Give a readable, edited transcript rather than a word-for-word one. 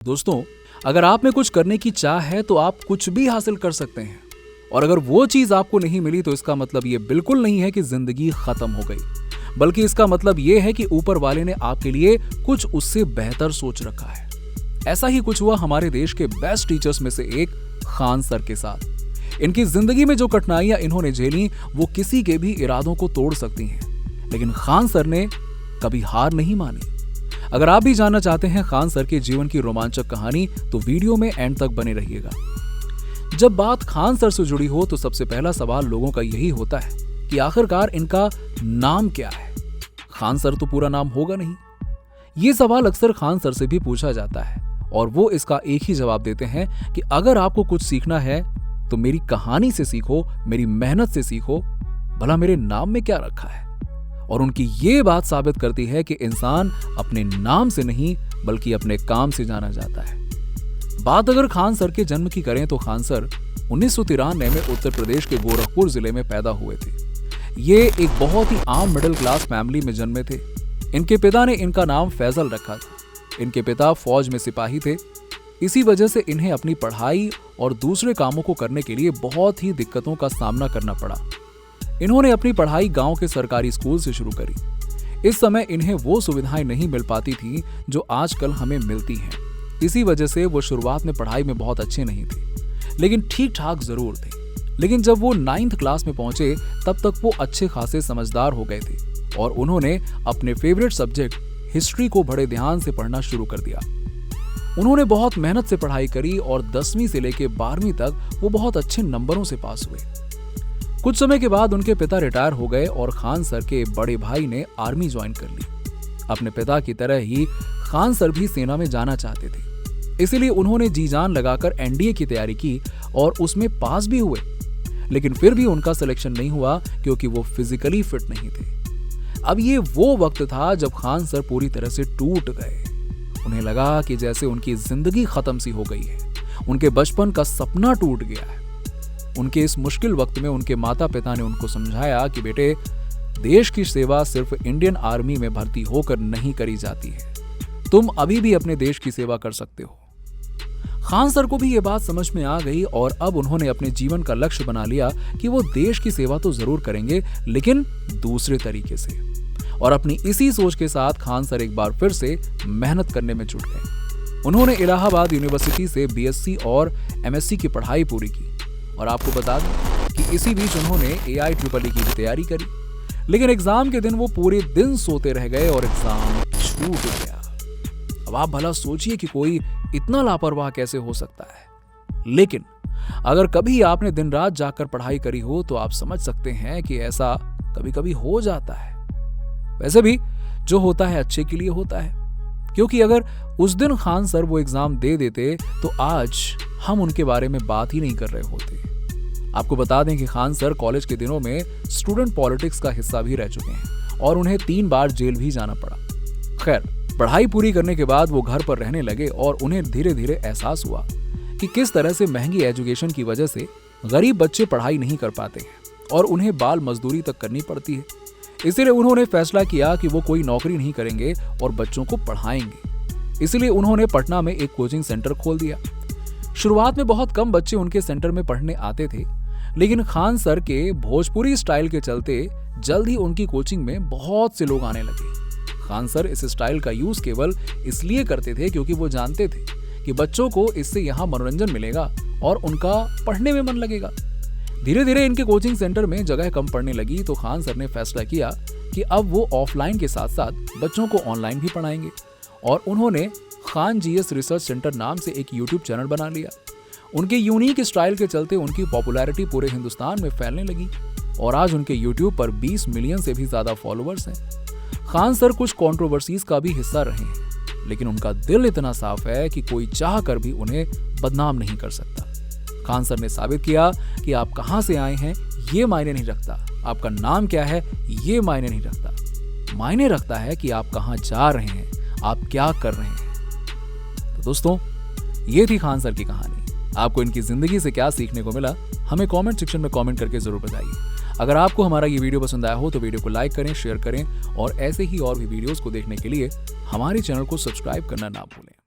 दोस्तों, अगर आप में कुछ करने की चाह है तो आप कुछ भी हासिल कर सकते हैं। और अगर वो चीज आपको नहीं मिली तो इसका मतलब ये बिल्कुल नहीं है कि जिंदगी खत्म हो गई, बल्कि इसका मतलब ये है कि ऊपर वाले ने आपके लिए कुछ उससे बेहतर सोच रखा है। ऐसा ही कुछ हुआ हमारे देश के बेस्ट टीचर्स में से एक खान सर के साथ। इनकी जिंदगी में जो कठिनाइयां इन्होंने झेली वो किसी के भी इरादों को तोड़ सकती हैं, लेकिन खान सर ने कभी हार नहीं मानी। अगर आप भी जानना चाहते हैं खान सर के जीवन की रोमांचक कहानी तो वीडियो में एंड तक बने रहिएगा। जब बात खान सर से जुड़ी हो तो सबसे पहला सवाल लोगों का यही होता है कि आखिरकार इनका नाम क्या है। खान सर तो पूरा नाम होगा नहीं। ये सवाल अक्सर खान सर से भी पूछा जाता है और वो इसका एक ही जवाब देते हैं कि अगर आपको कुछ सीखना है तो मेरी कहानी से सीखो, मेरी मेहनत से सीखो, भला मेरे नाम में क्या रखा है। और उनकी ये बात साबित करती है कि इंसान अपने नाम से नहीं बल्कि अपने काम से जाना जाता है। बात अगर खान सर के जन्म की करें तो खान सर 1993 में उत्तर प्रदेश के गोरखपुर जिले में पैदा हुए थे। ये एक बहुत ही आम मिडिल क्लास फैमिली में जन्मे थे। इनके पिता ने इनका नाम फैजल रखा था। इनके पिता फौज में सिपाही थे। इसी वजह से इन्हें अपनी पढ़ाई और दूसरे कामों को करने के लिए बहुत ही दिक्कतों का सामना करना पड़ा। इन्होंने अपनी पढ़ाई गांव के सरकारी स्कूल से शुरू करी। इस समय इन्हें वो सुविधाएं नहीं मिल पाती थी जो आजकल हमें मिलती हैं। इसी वजह से वो शुरुआत में पढ़ाई में बहुत अच्छे नहीं थे, लेकिन ठीक ठाक जरूर थे। लेकिन जब वो 9th क्लास में पहुंचे तब तक वो अच्छे खासे समझदार हो गए थे और उन्होंने अपने फेवरेट सब्जेक्ट हिस्ट्री को बड़े ध्यान से पढ़ना शुरू कर दिया। उन्होंने बहुत मेहनत से पढ़ाई करी और 10वीं से लेकर 12वीं तक वो बहुत अच्छे नंबरों से पास हुए। कुछ समय के बाद उनके पिता रिटायर हो गए और खान सर के बड़े भाई ने आर्मी ज्वाइन कर ली। अपने पिता की तरह ही खान सर भी सेना में जाना चाहते थे, इसीलिए उन्होंने जी जान लगाकर एनडीए की तैयारी की और उसमें पास भी हुए। लेकिन फिर भी उनका सिलेक्शन नहीं हुआ क्योंकि वो फिजिकली फिट नहीं थे। अब ये वो वक्त था जब खान सर पूरी तरह से टूट गए। उन्हें लगा कि जैसे उनकी जिंदगी खत्म सी हो गई है, उनके बचपन का सपना टूट गया है। उनके इस मुश्किल वक्त में उनके माता पिता ने उनको समझाया कि बेटे, देश की सेवा सिर्फ इंडियन आर्मी में भर्ती होकर नहीं करी जाती है, तुम अभी भी अपने देश की सेवा कर सकते हो। खान सर को भी ये बात समझ में आ गई और अब उन्होंने अपने जीवन का लक्ष्य बना लिया कि वो देश की सेवा तो जरूर करेंगे, लेकिन दूसरे तरीके से। और अपनी इसी सोच के साथ खान सर एक बार फिर से मेहनत करने में जुट गए। उन्होंने इलाहाबाद यूनिवर्सिटी से बीएससी और एमएससी की पढ़ाई पूरी की। और आपको बता दें कि इसी बीच उन्होंने AIEEE की भी तैयारी करी, लेकिन एग्जाम के दिन वो पूरे दिन सोते रह गए और एग्जाम छूट गया। अब आप भला सोचिए कि कोई इतना लापरवाह कैसे हो सकता है। लेकिन अगर कभी आपने दिन रात जाकर पढ़ाई करी हो तो आप समझ सकते हैं कि ऐसा कभी कभी हो जाता है। वैसे भी जो होता है अच्छे के लिए होता है, क्योंकि अगर उस दिन खान सर वो एग्जाम दे देते तो आज हम उनके बारे में बात ही नहीं कर रहे होते। आपको बता दें कि खान सर कॉलेज के दिनों में स्टूडेंट पॉलिटिक्स का हिस्सा भी रह चुके हैं और उन्हें 3 बार जेल भी जाना पड़ा। खैर, पढ़ाई पूरी करने के बाद वो घर पर रहने लगे और उन्हें धीरे धीरे एहसास हुआ कि किस तरह से महंगी एजुकेशन की वजह से गरीब बच्चे पढ़ाई नहीं कर पाते हैं और उन्हें बाल मजदूरी तक करनी पड़ती है। इसलिए उन्होंने फैसला किया कि वो कोई नौकरी नहीं करेंगे और बच्चों को पढ़ाएंगे। इसलिए उन्होंने पटना में एक कोचिंग सेंटर खोल दिया। शुरुआत में बहुत कम बच्चे उनके सेंटर में पढ़ने आते थे, लेकिन खान सर के भोजपुरी स्टाइल के चलते जल्द ही उनकी कोचिंग में बहुत से लोग आने लगे। खान सर इस स्टाइल का यूज केवल इसलिए करते थे क्योंकि वो जानते थे कि बच्चों को इससे यहाँ मनोरंजन मिलेगा और उनका पढ़ने में मन लगेगा। धीरे धीरे इनके कोचिंग सेंटर में जगह कम पड़ने लगी तो खान सर ने फैसला किया कि अब वो ऑफलाइन के साथ साथ बच्चों को ऑनलाइन भी पढ़ाएंगे और उन्होंने खान GS रिसर्च सेंटर नाम से एक यूट्यूब चैनल बना लिया। उनके यूनिक स्टाइल के चलते उनकी पॉपुलैरिटी पूरे हिंदुस्तान में फैलने लगी और आज उनके यूट्यूब पर 20 मिलियन से भी ज्यादा फॉलोअर्स हैं। खान सर कुछ कंट्रोवर्सीज का भी हिस्सा रहे हैं, लेकिन उनका दिल इतना साफ है कि कोई चाह कर भी उन्हें बदनाम नहीं कर सकता। खान सर ने साबित किया कि आप कहां से आए हैं ये मायने नहीं रखता, आपका नाम क्या है ये मायने नहीं रखता। मायने रखता है कि आप कहां जा रहे हैं, आप क्या कर रहे हैं। तो दोस्तों, ये थी खान सर की कहानी। आपको इनकी जिंदगी से क्या सीखने को मिला हमें कमेंट सेक्शन में कमेंट करके जरूर बताइए। अगर आपको हमारा ये वीडियो पसंद आया हो तो वीडियो को लाइक करें, शेयर करें और ऐसे ही और भी वीडियोस को देखने के लिए हमारे चैनल को सब्सक्राइब करना ना भूलें।